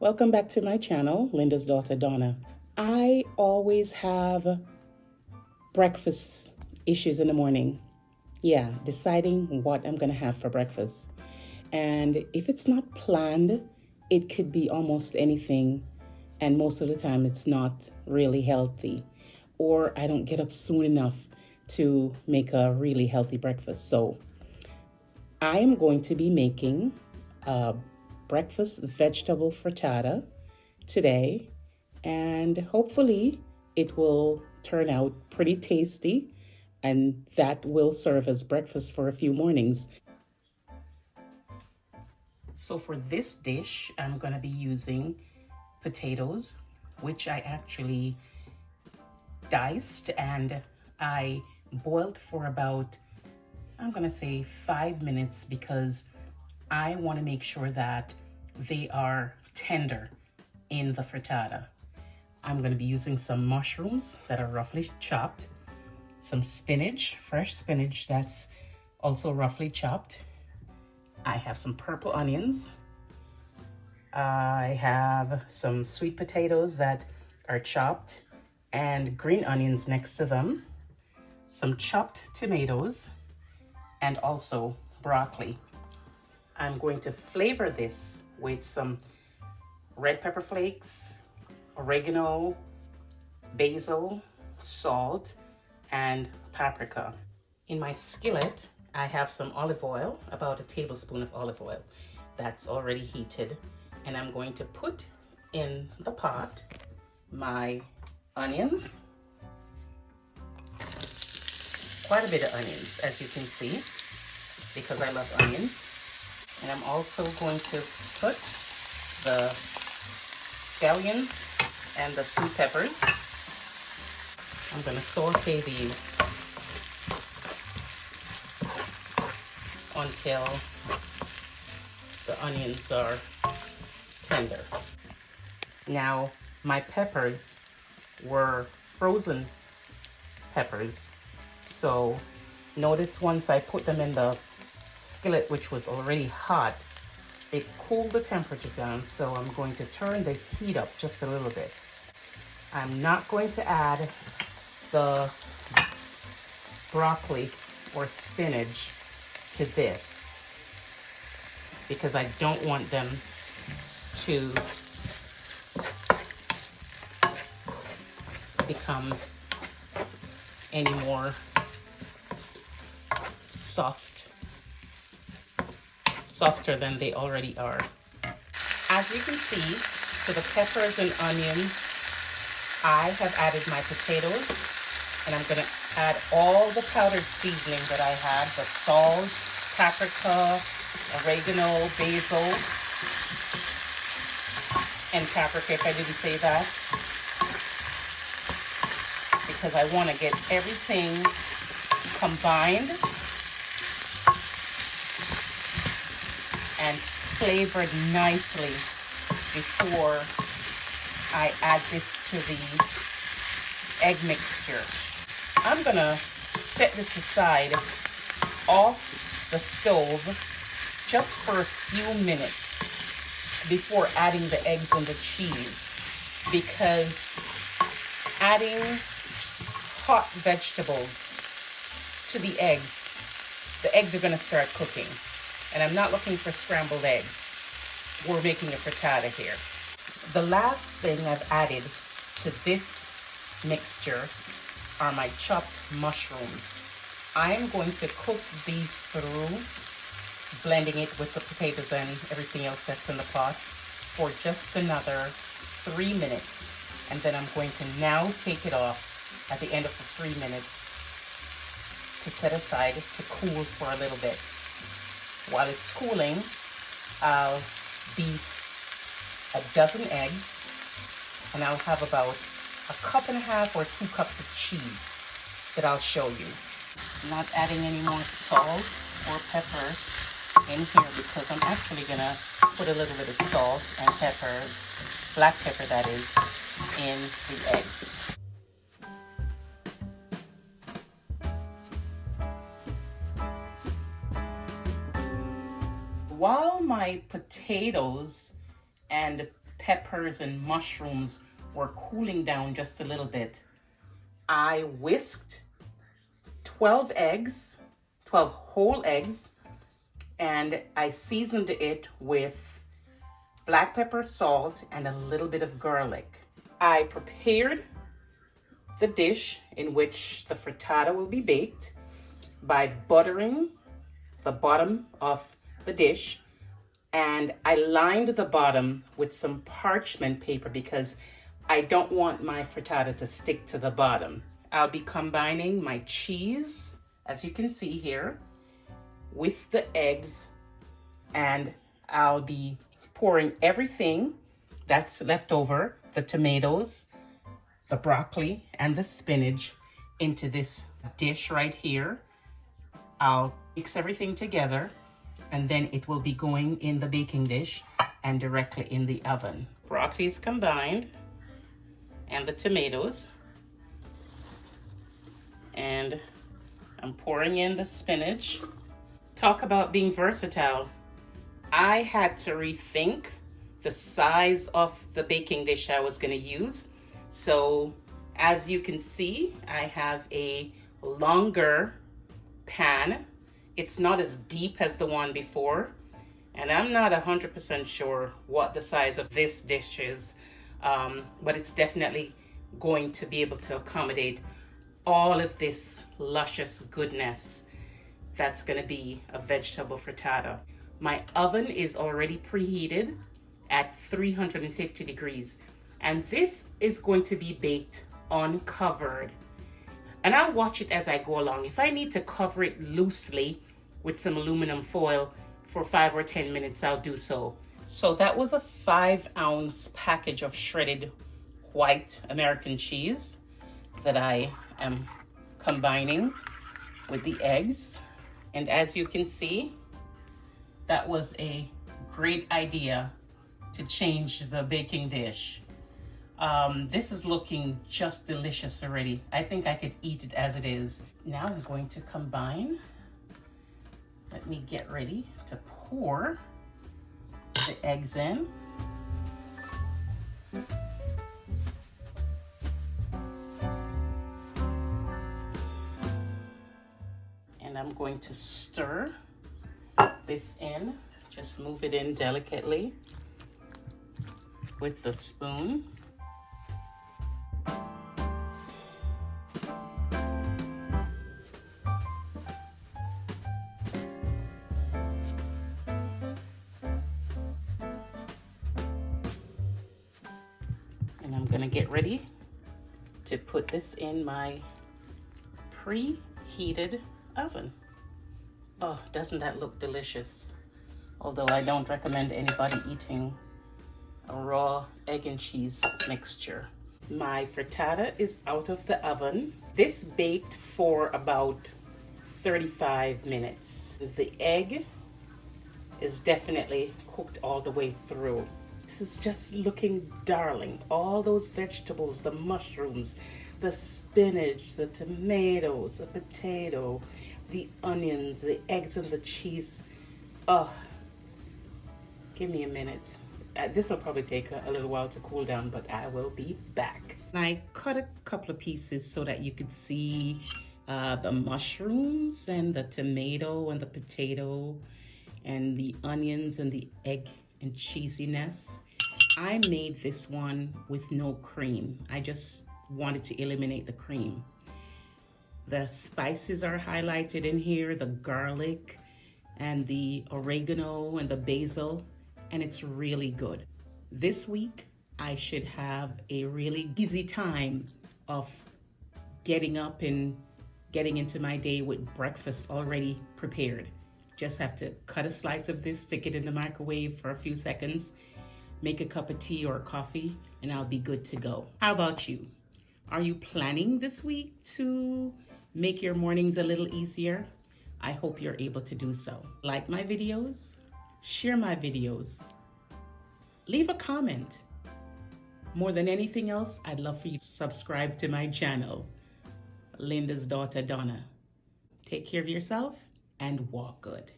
Welcome back to my channel, Linda's daughter Donna. I always have breakfast issues in the morning. Yeah, deciding what I'm gonna have for breakfast. And if it's not planned, it could be almost anything. And most of the time it's not really healthy. Or I don't get up soon enough to make a really healthy breakfast. So I am going to be making a breakfast vegetable frittata today, and hopefully it will turn out pretty tasty, and that will serve as breakfast for a few mornings. So for this dish, I'm going to be using potatoes, which I actually diced and I boiled for about, I'm going to say 5 minutes, because I want to make sure that they are tender in the frittata. I'm going to be using some mushrooms that are roughly chopped, some spinach, fresh spinach that's also roughly chopped. I have some purple onions. I have some sweet potatoes that are chopped and green onions next to them, some chopped tomatoes, and also broccoli. I'm going to flavor this with some red pepper flakes, oregano, basil, salt, and paprika. In my skillet, I have some olive oil, about a tablespoon of olive oil that's already heated. And I'm going to put in the pot my onions, quite a bit of onions, as you can see, because I love onions. And I'm also going to put the scallions and the sweet peppers. I'm going to saute these until the onions are tender. Now, my peppers were frozen peppers, so notice once I put them in the skillet, which was already hot, it cooled the temperature down, so I'm going to turn the heat up just a little bit. I'm not going to add the broccoli or spinach to this because I don't want them to become any more softer than they already are. As you can see, to the peppers and onions, I have added my potatoes, and I'm gonna add all the powdered seasoning that I had, the salt, paprika, oregano, basil, and paprika, if I didn't say that, because I want to get everything combined and flavored nicely before I add this to the egg mixture. I'm gonna set this aside off the stove just for a few minutes before adding the eggs and the cheese, because adding hot vegetables to the eggs are gonna start cooking. And I'm not looking for scrambled eggs. We're making a frittata here. The last thing I've added to this mixture are my chopped mushrooms. I'm going to cook these through, blending it with the potatoes and everything else that's in the pot, for just another 3 minutes. And then I'm going to now take it off at the end of the 3 minutes to set aside to cool for a little bit. While it's cooling, I'll beat a dozen eggs, and I'll have about 1.5 cups or 2 cups of cheese that I'll show you. I'm not adding any more salt or pepper in here because I'm actually gonna put a little bit of salt and pepper, black pepper that is, in the eggs. While my potatoes and peppers and mushrooms were cooling down just a little bit, I whisked 12 eggs, 12 whole eggs, and I seasoned it with black pepper, salt, and a little bit of garlic. I prepared the dish in which the frittata will be baked by buttering the bottom of the dish, and I lined the bottom with some parchment paper because I don't want my frittata to stick to the bottom. I'll be combining my cheese, as you can see here, with the eggs, and I'll be pouring everything that's left over, the tomatoes, the broccoli, and the spinach, into this dish right here. I'll mix everything together, and then it will be going in the baking dish and directly in the oven. Broccoli is combined, and the tomatoes, and I'm pouring in the spinach. Talk about being versatile. I had to rethink the size of the baking dish I was going to use. So as you can see, I have a longer pan. It's not as deep as the one before, and I'm not 100% sure what the size of this dish is, but it's definitely going to be able to accommodate all of this luscious goodness that's going to be a vegetable frittata. My oven is already preheated at 350 degrees, and this is going to be baked uncovered. And I'll watch it as I go along. If I need to cover it loosely with some aluminum foil for 5 or 10 minutes, I'll do so. So that was a 5-ounce package of shredded white American cheese that I am combining with the eggs. And as you can see, that was a great idea to change the baking dish. This is looking just delicious already. I think I could eat it as it is. Now I'm going to combine. Let me get ready to pour the eggs in. And I'm going to stir this in. Just move it in delicately with the spoon. And I'm gonna get ready to put this in my preheated oven. Oh, doesn't that look delicious? Although I don't recommend anybody eating a raw egg and cheese mixture. My frittata is out of the oven. This baked for about 35 minutes. The egg is definitely cooked all the way through. This is just looking darling. All those vegetables, the mushrooms, the spinach, the tomatoes, the potato, the onions, the eggs, and the cheese. Oh, give me a minute. This will probably take a little while to cool down, but I will be back. I cut a couple of pieces so that you could see the mushrooms and the tomato and the potato and the onions and the egg and cheesiness. I made this one with no cream. I just wanted to eliminate the cream. The spices are highlighted in here, the garlic and the oregano and the basil, and it's really good. This week, I should have a really easy time of getting up and getting into my day with breakfast already prepared. Just have to cut a slice of this, stick it in the microwave for a few seconds, make a cup of tea or coffee, and I'll be good to go. How about you? Are you planning this week to make your mornings a little easier? I hope you're able to do so. Like my videos, share my videos, leave a comment. More than anything else, I'd love for you to subscribe to my channel, Linda's daughter Donna. Take care of yourself and walk good.